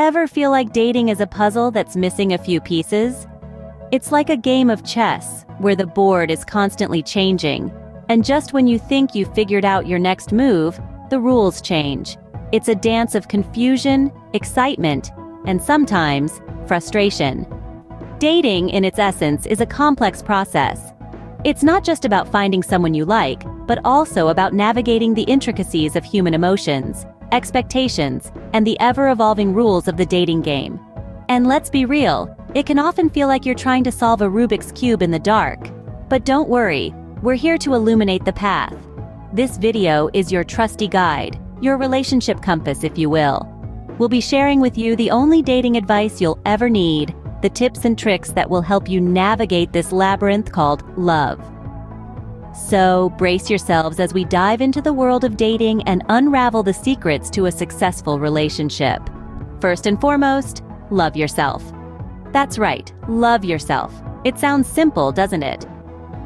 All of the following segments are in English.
Ever feel like dating is a puzzle that's missing a few pieces? It's like a game of chess, where the board is constantly changing, and just when you think you've figured out your next move, the rules change. It's a dance of confusion, excitement, and sometimes, frustration. Dating, in its essence, is a complex process. It's not just about finding someone you like, but also about navigating the intricacies of human emotions, expectations, and the ever-evolving rules of the dating game. And let's be real, it can often feel like you're trying to solve a Rubik's Cube in the dark. But don't worry, we're here to illuminate the path. This video is your trusty guide, your relationship compass, if you will. We'll be sharing with you the only dating advice you'll ever need, the tips and tricks that will help you navigate this labyrinth called love. So, brace yourselves as we dive into the world of dating and unravel the secrets to a successful relationship. First and foremost, love yourself. That's right, love yourself. It sounds simple, doesn't it?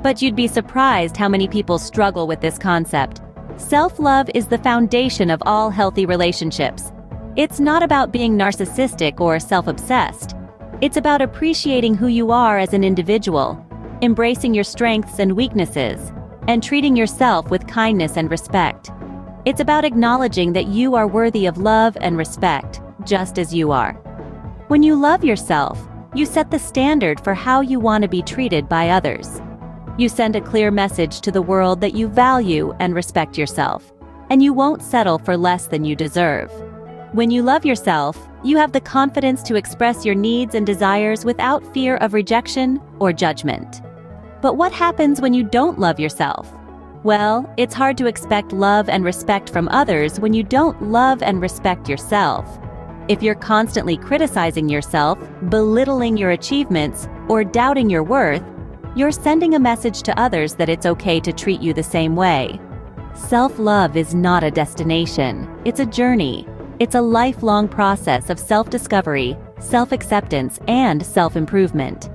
But you'd be surprised how many people struggle with this concept. Self-love is the foundation of all healthy relationships. It's not about being narcissistic or self-obsessed. It's about appreciating who you are as an individual, embracing your strengths and weaknesses, and treating yourself with kindness and respect. It's about acknowledging that you are worthy of love and respect, just as you are. When you love yourself, you set the standard for how you want to be treated by others. You send a clear message to the world that you value and respect yourself, and you won't settle for less than you deserve. When you love yourself, you have the confidence to express your needs and desires without fear of rejection or judgment. But what happens when you don't love yourself? Well, it's hard to expect love and respect from others when you don't love and respect yourself. If you're constantly criticizing yourself, belittling your achievements, or doubting your worth, you're sending a message to others that it's okay to treat you the same way. Self-love is not a destination, it's a journey. It's a lifelong process of self-discovery, self-acceptance, and self-improvement.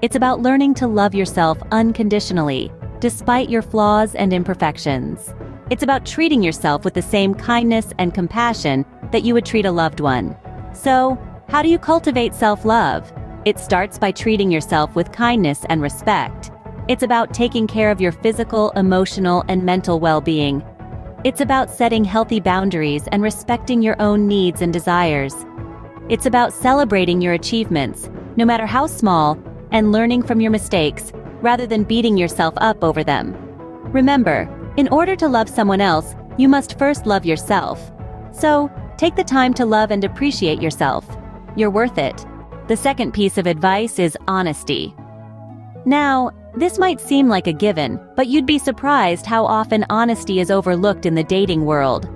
It's about learning to love yourself unconditionally, despite your flaws and imperfections. It's about treating yourself with the same kindness and compassion that you would treat a loved one. So, how do you cultivate self-love? It starts by treating yourself with kindness and respect. It's about taking care of your physical, emotional, and mental well-being. It's about setting healthy boundaries and respecting your own needs and desires. It's about celebrating your achievements, no matter how small, and learning from your mistakes, rather than beating yourself up over them. Remember, in order to love someone else, you must first love yourself. So, take the time to love and appreciate yourself. You're worth it. The second piece of advice is honesty. Now, this might seem like a given, but you'd be surprised how often honesty is overlooked in the dating world.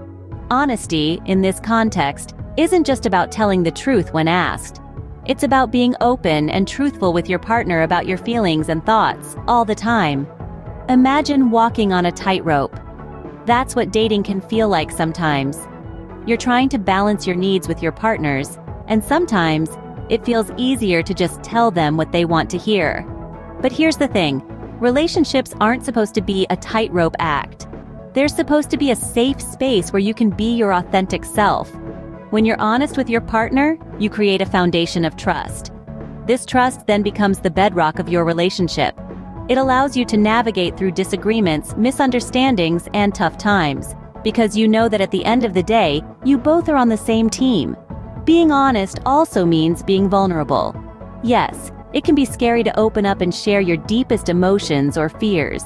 Honesty, in this context, isn't just about telling the truth when asked. It's about being open and truthful with your partner about your feelings and thoughts, all the time. Imagine walking on a tightrope. That's what dating can feel like sometimes. You're trying to balance your needs with your partner's, and sometimes, it feels easier to just tell them what they want to hear. But here's the thing, relationships aren't supposed to be a tightrope act. They're supposed to be a safe space where you can be your authentic self. When you're honest with your partner, you create a foundation of trust. This trust then becomes the bedrock of your relationship. It allows you to navigate through disagreements, misunderstandings, and tough times, because you know that at the end of the day, you both are on the same team. Being honest also means being vulnerable. Yes, it can be scary to open up and share your deepest emotions or fears.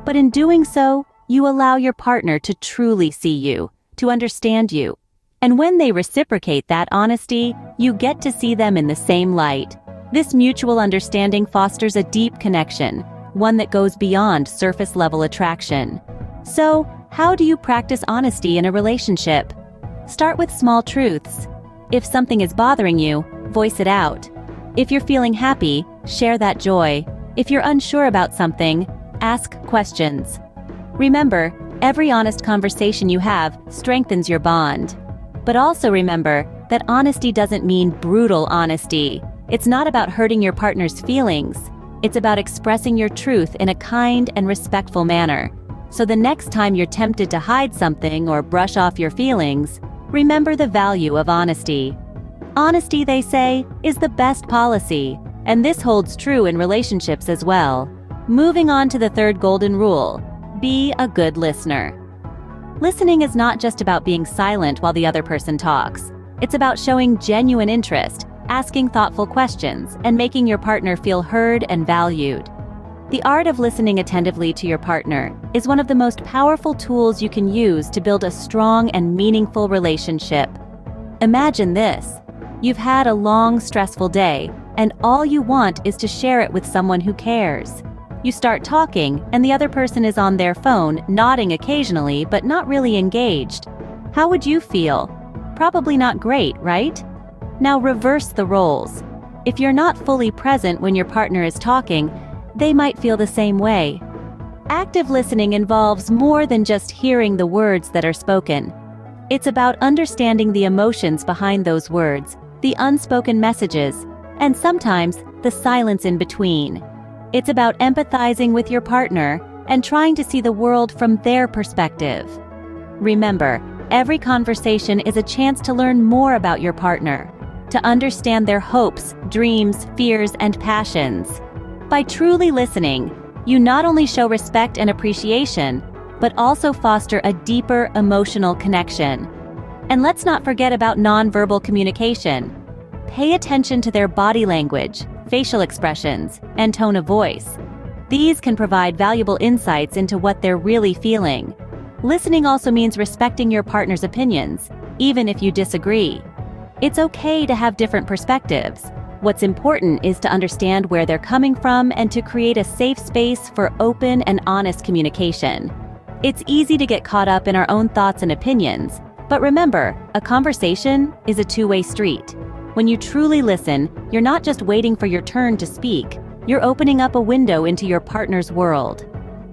But in doing so, you allow your partner to truly see you, to understand you. And when they reciprocate that honesty, you get to see them in the same light. This mutual understanding fosters a deep connection, one that goes beyond surface-level attraction. So, how do you practice honesty in a relationship? Start with small truths. If something is bothering you, voice it out. If you're feeling happy, share that joy. If you're unsure about something, ask questions. Remember, every honest conversation you have strengthens your bond. But also remember that honesty doesn't mean brutal honesty. It's not about hurting your partner's feelings. It's about expressing your truth in a kind and respectful manner. So the next time you're tempted to hide something or brush off your feelings, remember the value of honesty. Honesty, they say, is the best policy, and this holds true in relationships as well. Moving on to the third golden rule: be a good listener. Listening is not just about being silent while the other person talks. It's about showing genuine interest, asking thoughtful questions, and making your partner feel heard and valued. The art of listening attentively to your partner is one of the most powerful tools you can use to build a strong and meaningful relationship. Imagine this: you've had a long, stressful day, and all you want is to share it with someone who cares. You start talking, and the other person is on their phone, nodding occasionally but not really engaged. How would you feel? Probably not great, right? Now reverse the roles. If you're not fully present when your partner is talking, they might feel the same way. Active listening involves more than just hearing the words that are spoken. It's about understanding the emotions behind those words, the unspoken messages, and sometimes the silence in between. It's about empathizing with your partner and trying to see the world from their perspective. Remember, every conversation is a chance to learn more about your partner, to understand their hopes, dreams, fears, and passions. By truly listening, you not only show respect and appreciation, but also foster a deeper emotional connection. And let's not forget about nonverbal communication. Pay attention to their body language, facial expressions, and tone of voice. These can provide valuable insights into what they're really feeling. Listening also means respecting your partner's opinions, even if you disagree. It's okay to have different perspectives. What's important is to understand where they're coming from and to create a safe space for open and honest communication. It's easy to get caught up in our own thoughts and opinions, but remember, a conversation is a two-way street. When you truly listen, you're not just waiting for your turn to speak, you're opening up a window into your partner's world.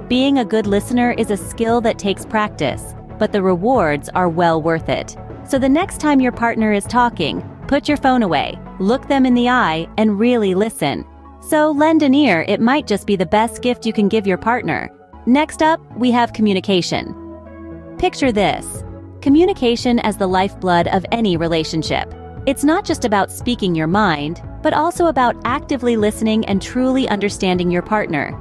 Being a good listener is a skill that takes practice, but the rewards are well worth it. So the next time your partner is talking, put your phone away, look them in the eye, and really listen. So lend an ear, it might just be the best gift you can give your partner. Next up, we have communication. Picture this: communication as the lifeblood of any relationship. It's not just about speaking your mind, but also about actively listening and truly understanding your partner.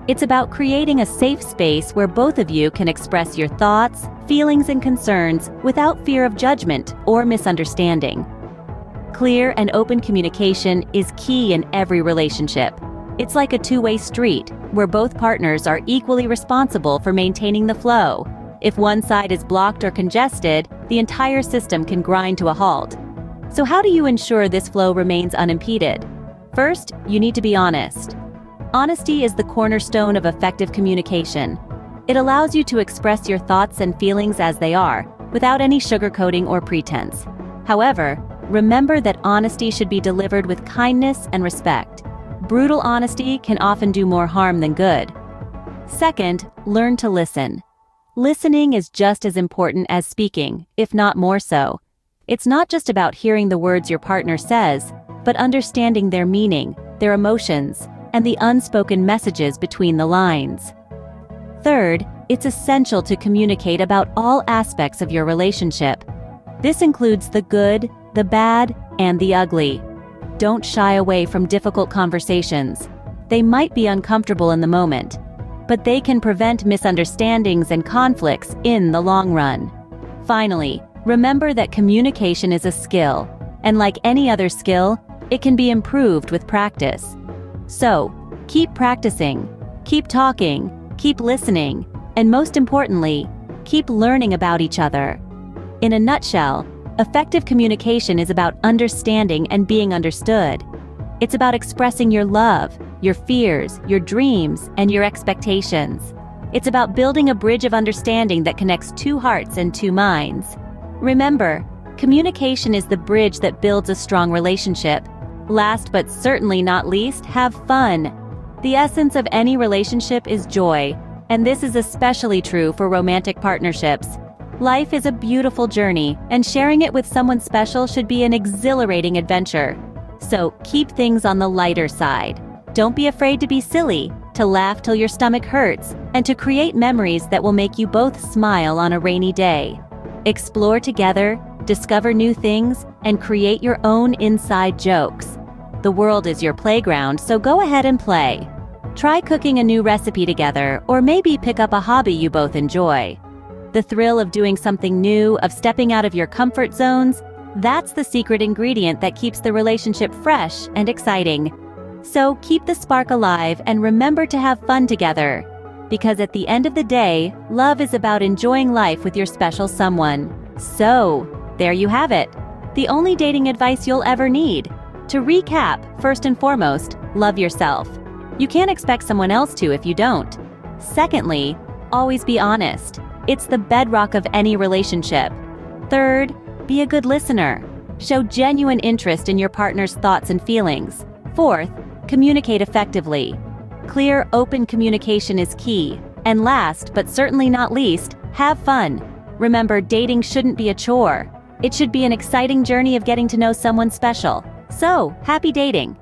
It's about creating a safe space where both of you can express your thoughts, feelings, and concerns without fear of judgment or misunderstanding. Clear and open communication is key in every relationship. It's like a two-way street, where both partners are equally responsible for maintaining the flow. If one side is blocked or congested, the entire system can grind to a halt. So how do you ensure this flow remains unimpeded? First, you need to be honest. Honesty is the cornerstone of effective communication. It allows you to express your thoughts and feelings as they are, without any sugarcoating or pretense. However, remember that honesty should be delivered with kindness and respect. Brutal honesty can often do more harm than good. Second, learn to listen. Listening is just as important as speaking, if not more so. It's not just about hearing the words your partner says, but understanding their meaning, their emotions, and the unspoken messages between the lines. Third, it's essential to communicate about all aspects of your relationship. This includes the good, the bad, and the ugly. Don't shy away from difficult conversations. They might be uncomfortable in the moment, but they can prevent misunderstandings and conflicts in the long run. Finally, remember that communication is a skill, and like any other skill, it can be improved with practice. So, keep practicing, keep talking, keep listening, and most importantly, keep learning about each other. In a nutshell, effective communication is about understanding and being understood. It's about expressing your love, your fears, your dreams, and your expectations. It's about building a bridge of understanding that connects two hearts and two minds. Remember, communication is the bridge that builds a strong relationship. Last but certainly not least, have fun. The essence of any relationship is joy, and this is especially true for romantic partnerships. Life is a beautiful journey, and sharing it with someone special should be an exhilarating adventure. So keep things on the lighter side. Don't be afraid to be silly, to laugh till your stomach hurts, and to create memories that will make you both smile on a rainy day. Explore together, discover new things, and create your own inside jokes. The world is your playground, so go ahead and play. Try cooking a new recipe together, or maybe pick up a hobby you both enjoy. The thrill of doing something new, of stepping out of your comfort zones, that's the secret ingredient that keeps the relationship fresh and exciting. So keep the spark alive and remember to have fun together. Because at the end of the day, love is about enjoying life with your special someone. So, there you have it. The only dating advice you'll ever need. To recap, first and foremost, love yourself. You can't expect someone else to if you don't. Secondly, always be honest. It's the bedrock of any relationship. Third, be a good listener. Show genuine interest in your partner's thoughts and feelings. Fourth, communicate effectively. Clear, open communication is key. And last, but certainly not least, have fun. Remember, dating shouldn't be a chore. It should be an exciting journey of getting to know someone special. So, happy dating!